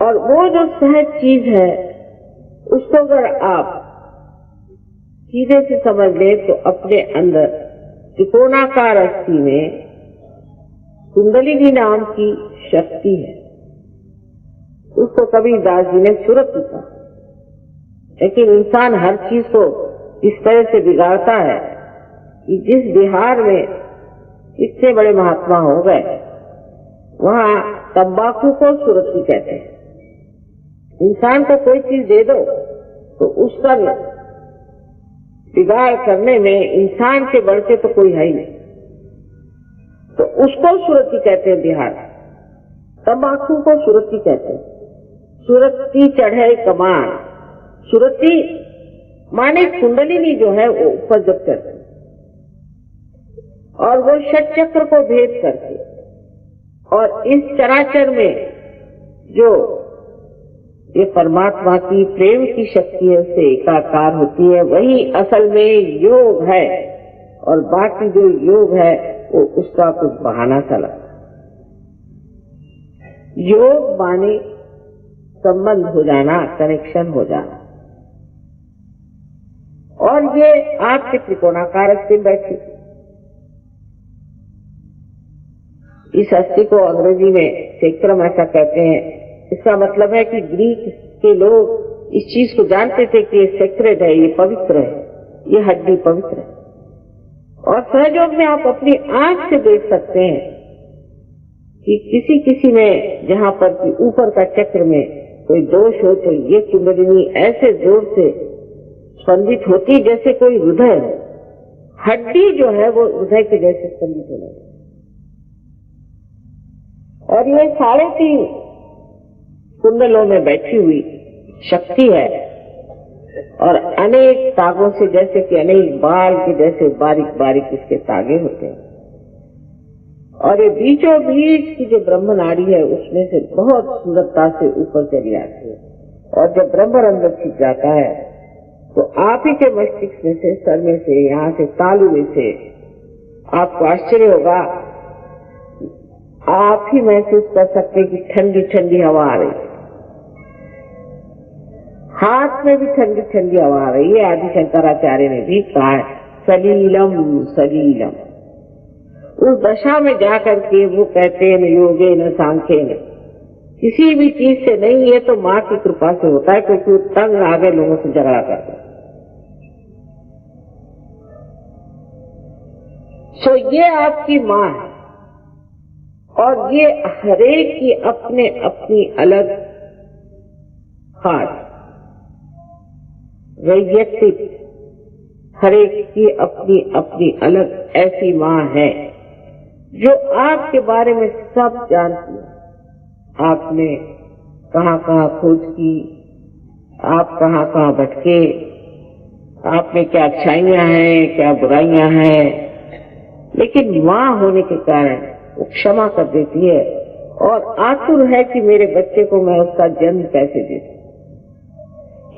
और वो जो सहज चीज है उसको अगर आप सीधे से समझ ले तो अपने अंदर त्रिकोणाकार अस्थि में कुंडलिनी नाम की शक्ति है। उसको कबीरदास जी ने सुरति कहा। लेकिन इंसान हर चीज को इस तरह से बिगाड़ता है कि जिस बिहार में इतने बड़े महात्मा हो गए वहां तंबाकू को सुरति कहते हैं। इंसान को कोई चीज दे दो तो उसका बिगाड़ करने में इंसान के बढ़ के तो कोई है ही नहीं, तो उसको सुरति कहते हैं बिहार। तंबाकू को सुरति कहते हैं। सुरति चढ़े कमान, सुरति माने कुंडलिनी जो है वो ऊपर जब करती और वो षट चक्र को भेद करके और इस चराचर में जो ये परमात्मा की प्रेम की शक्ति है उससे एकाकार होती है, वही असल में योग है। और बाकी जो योग है वो उसका कुछ बहाना सा लगता है। योग माने संबंध हो जाना, कनेक्शन हो जाना। और ये आपके त्रिकोणाकार अस्थि बैठी, इस अस्थि को अंग्रेजी में सेक्रम ऐसा कहते हैं। इसका मतलब है कि ग्रीक के लोग इस चीज को जानते थे कि ये सेक्रेड है, ये पवित्र है, ये हड्डी पवित्र है। और सहयोग में आप अपनी आंख से देख सकते हैं कि किसी किसी में जहां पर कि ऊपर का चक्र में कोई दोष हो तो ये कुंडलिनी ऐसे जोर से स्पंदित होती जैसे कोई हृदय, हड्डी जो है वो हृदय के जैसे स्पंदित होने। और ये 3.5 कुंडलों में बैठी हुई शक्ति है और अनेक तागों से, जैसे कि अनेक बाल के जैसे बारीक बारीक इसके तागे होते हैं। और ये बीचों बीच की जो ब्रह्म नाड़ी है उसमें से बहुत सुंदरता से ऊपर चली आती है। और जब ब्रह्मरंध्र छिप जाता है तो आप ही के मस्तिष्क में से, सर में से, यहाँ से तालू में से आपको आश्चर्य होगा, आप ही महसूस कर सकते कि ठंडी ठंडी हवा आ रही है। हाथ में भी ठंडी ठंडी हवा आ रही है। आदि शंकराचार्य ने भी कहा है सलीलम सलीलम। उस दशा में जाकर के वो कहते हैं न योगे न सांख्य न, किसी भी चीज से नहीं, ये तो माँ की कृपा से होता है, क्योंकि वो तंग आ गए लोगों से झगड़ा करता है। तो ये आपकी माँ है और ये हरेक की अपने अपनी अलग खास वैयक्तिक, हरेक की अपनी अपनी अलग ऐसी माँ है जो आपके बारे में सब जानती है। आपने कहाँ कहाँ खोज की, आप कहाँ कहाँ भटके, आप में क्या अच्छाइयां हैं, क्या बुराइयां हैं, लेकिन माँ होने के कारण वो क्षमा कर देती है और आतुर है कि मेरे बच्चे को मैं उसका जन्म कैसे दे दूं।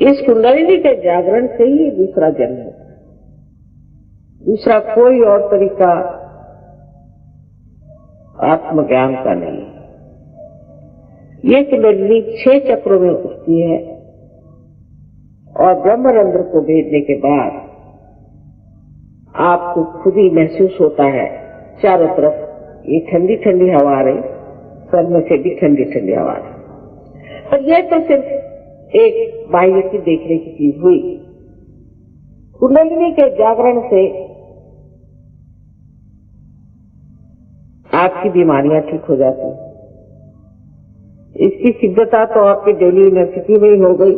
इस कुंडलिनी के जागरण से ही दूसरा जन्म होता है। दूसरा कोई और तरीका आत्मज्ञान का नहीं। ये कुंडलिनी 6 चक्रों में उठती है और ब्रह्मरंध्र को भेदने के बाद आपको खुद ही महसूस होता है चारों तरफ ये ठंडी ठंडी हवा आ रही, सर में से भी ठंडी ठंडी हवा आ रही। पर यह तो सिर्फ एक बाह्य की देखने की चीज हुई। कुंडलिनी के जागरण से आपकी बीमारियां ठीक हो जाती हैं। इसकी सिद्धता तो आपकी दिल्ली यूनिवर्सिटी में ही हो गई,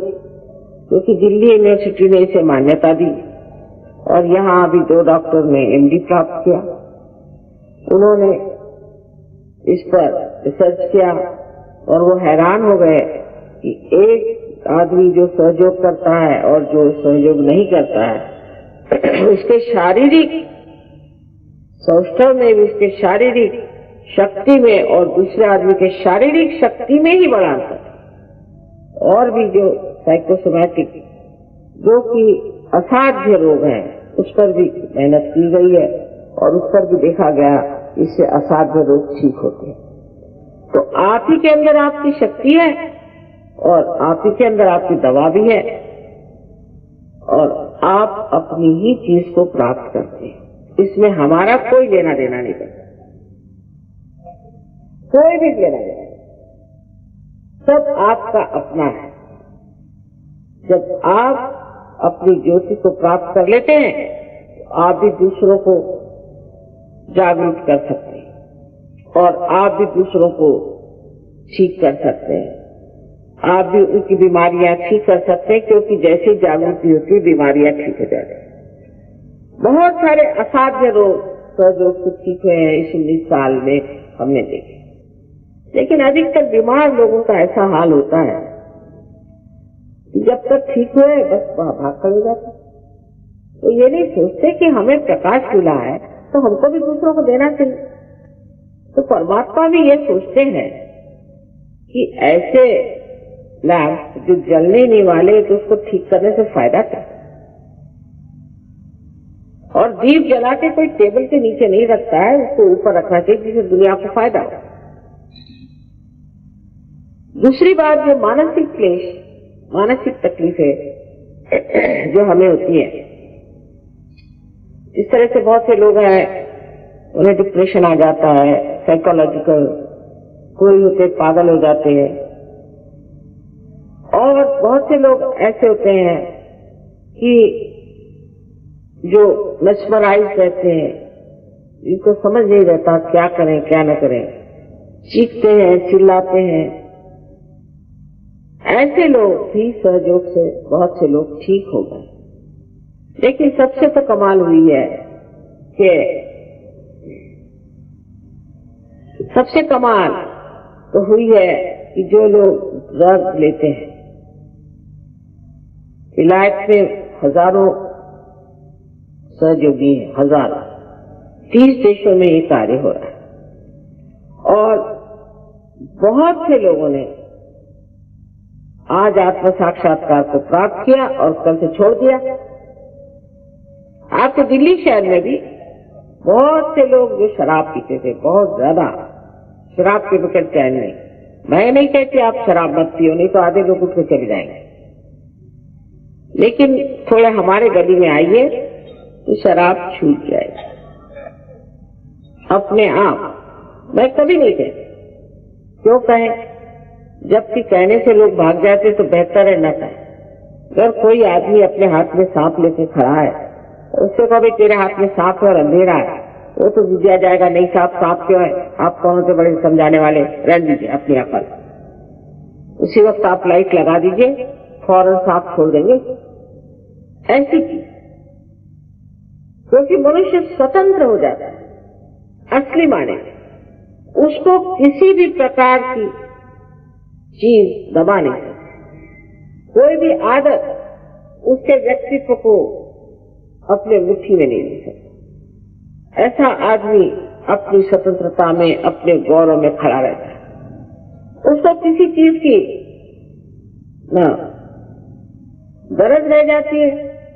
क्योंकि दिल्ली यूनिवर्सिटी ने इसे मान्यता दी और यहाँ अभी 2 डॉक्टर ने MD प्राप्त किया। उन्होंने इस पर रिसर्च किया और वो हैरान हो गए कि एक आदमी जो सहयोग करता है और जो सहयोग नहीं करता है उसके शारीरिक सौष्ठव में भी, उसके शारीरिक शक्ति में और दूसरे आदमी के शारीरिक शक्ति में ही बड़ा अंतर है। और भी जो साइकोसोमैटिक जो कि असाध्य रोग है उस पर भी मेहनत की गई है और उस पर भी देखा गया इससे असाध्य रोग ठीक होते हैं। तो आप ही के अंदर आपकी शक्ति है और आप ही के अंदर आपकी दवा भी है और आप अपनी ही चीज को प्राप्त करते हैं। इसमें हमारा कोई लेना देना नहीं करता, कोई भी लेना देना नहीं, सब आपका अपना है। जब आप अपनी ज्योति को प्राप्त कर लेते हैं तो आप भी दूसरों को जागरूक कर सकते हैं और आप भी दूसरों को ठीक कर सकते हैं। आप भी उनकी बीमारियां ठीक कर सकते हैं, क्योंकि जैसे जागृति होती है बीमारियां ठीक हो जाती हैं। बहुत सारे असाध्य रोग सहयोग से ठीक हुए हैं इस 19 साल में हमने देखे। लेकिन अधिकतर बीमार लोगों का ऐसा हाल होता है कि जब तक ठीक हुए बस भाग कर जाते, तो ये नहीं सोचते कि हमें प्रकाश मिला है तो हमको भी दूसरों को देना चाहिए। तो परमात्मा भी ये सोचते हैं कि ऐसे लैंप जो जलने नहीं वाले तो उसको ठीक करने से फायदा क्या। और दीप जला के कोई टेबल के नीचे नहीं रखता है, उसको ऊपर रखना चाहिए जिससे दुनिया को फायदा हो। दूसरी बात, जो मानसिक क्लेश, मानसिक तकलीफें जो हमें होती है, इस तरह से बहुत से लोग हैं उन्हें डिप्रेशन आ जाता है, साइकोलॉजिकल, कोई होते पागल हो जाते हैं, और बहुत से लोग ऐसे होते हैं कि जो मेस्मराइज रहते हैं, इनको समझ नहीं रहता क्या करें क्या न करें, चीखते हैं, चिल्लाते हैं। ऐसे लोग भी सहयोग से बहुत से लोग ठीक हो गए। लेकिन सबसे तो कमाल हुई है कि सबसे कमाल तो हुई है कि जो लोग ड्रग लेते हैं, इलाज में हजारों सहयोगी हैं, हजारों, 30 देशों में ये कार्य हो रहा है। और बहुत से लोगों ने आज आत्म साक्षात्कार को प्राप्त किया और कल से छोड़ दिया। आपके दिल्ली शहर में भी बहुत से लोग जो शराब पीते थे, बहुत ज्यादा शराब के बगैर चैन नहीं। मैं नहीं कहती आप शराब मत पियो, नहीं तो आधे लोग उठ के चले जाएंगे, लेकिन थोड़े हमारे गली में आइए तो शराब छूट जाएगी अपने आप। मैं कभी नहीं कहती, क्यों कहें, जबकि कहने से लोग भाग जाते तो बेहतर है न कहें। अगर कोई आदमी अपने हाथ में सांप लेके खड़ा है, उससे कभी तेरे हाथ में सांप है और अंधेरा है, वो तो बुझा जाएगा, नहीं सांप सांप क्यों है, आप कौन से बड़े समझाने वाले, रहने दीजिए अपनी अकल। उसी वक्त आप लाइट लगा दीजिए, फौरन सांप छोड़ देंगे। ऐसी चीज, क्योंकि मनुष्य स्वतंत्र हो जाता है असली माने, उसको किसी भी प्रकार की चीज दबा नहीं सकती। कोई भी आदत उसके व्यक्तित्व को अपने मुट्ठी में नहीं ले सकती। ऐसा आदमी अपनी स्वतंत्रता में, अपने गौरव में खड़ा रहता है। उसको किसी चीज की ना गरज रह जाती है,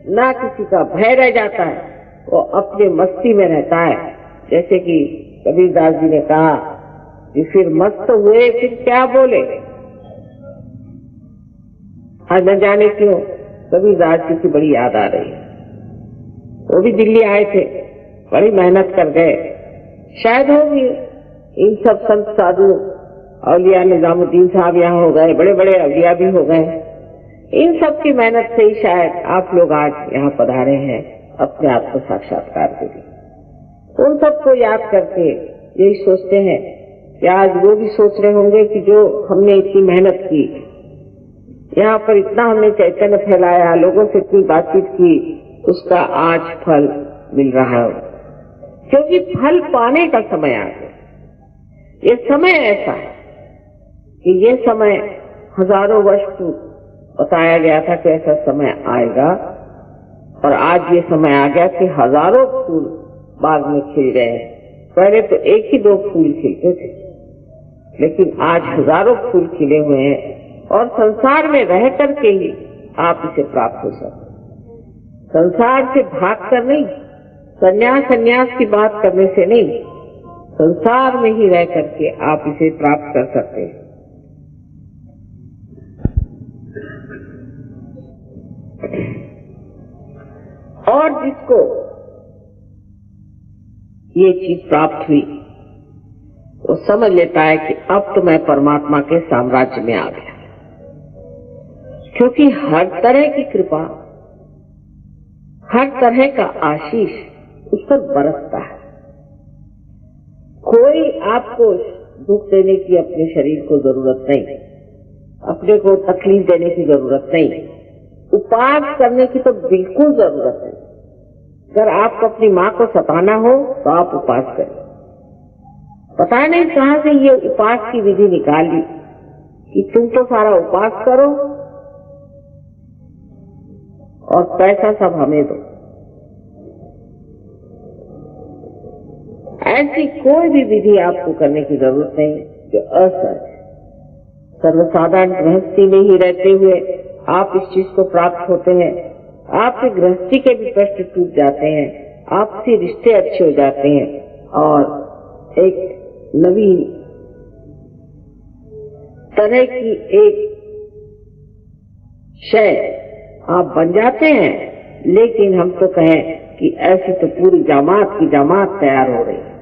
ना किसी का भय रह जाता है, वो अपने मस्ती में रहता है। जैसे कि कबीरदास जी ने कहा कि फिर मस्त हुए फिर क्या बोले। आज न जाने क्यों कबीरदास जी की बड़ी याद आ रही है। वो भी दिल्ली आए थे, बड़ी मेहनत कर गए, शायद होगी इन सब संत साधु औलिया, निजामुद्दीन साहब यहाँ हो गए, बड़े बड़े औलिया भी हो गए। इन सब की मेहनत से ही शायद आप लोग आज यहाँ पधारे हैं अपने आप को साक्षात्कार के लिए। उन सबको याद करके यही सोचते हैं कि आज वो भी सोच रहे होंगे कि जो हमने इतनी मेहनत की, यहाँ पर इतना हमने चैतन्य फैलाया, लोगों से इतनी बातचीत की, उसका आज फल मिल रहा है। क्योंकि फल पाने का समय आ गया। ये समय ऐसा है कि ये समय हजारों वर्ष बताया गया था कि ऐसा समय आएगा, और आज ये समय आ गया कि हजारों फूल बाग में खिल रहे हैं। पहले तो एक ही दो फूल खिलते थे, लेकिन आज हजारों फूल खिले हुए हैं, और संसार में रह करके ही आप इसे प्राप्त हो सकते। संसार से भाग कर नहीं, संन्यास की बात करने से नहीं, संसार में ही रह करके आप इसे प्राप्त कर सकते हैं। और जिसको ये चीज प्राप्त हुई वो समझ लेता है कि अब तो मैं परमात्मा के साम्राज्य में आ गया, क्योंकि हर तरह की कृपा, हर तरह का आशीष उस पर बरसता है। कोई आपको दुख देने की अपने शरीर को जरूरत नहीं, अपने को तकलीफ देने की जरूरत नहीं, उपास करने की तो बिल्कुल जरूरत नहीं। अगर आपको अपनी माँ को सताना हो तो आप उपास करें। पता नहीं कहां से ये उपास की विधि निकाली कि तुम तो सारा उपास करो और पैसा सब हमें दो। ऐसी कोई भी विधि आपको करने की जरूरत नहीं जो असहज। सर्वसाधारण गृहस्थी में ही रहते हुए आप इस चीज को प्राप्त होते हैं। आपके गृहस्थी के भी प्रश्न टूट जाते हैं, आपसे रिश्ते अच्छे हो जाते हैं और एक नवी तरह की एक शय आप बन जाते हैं। लेकिन हम तो कहें कि ऐसी तो पूरी जमात की जमात तैयार हो रही है।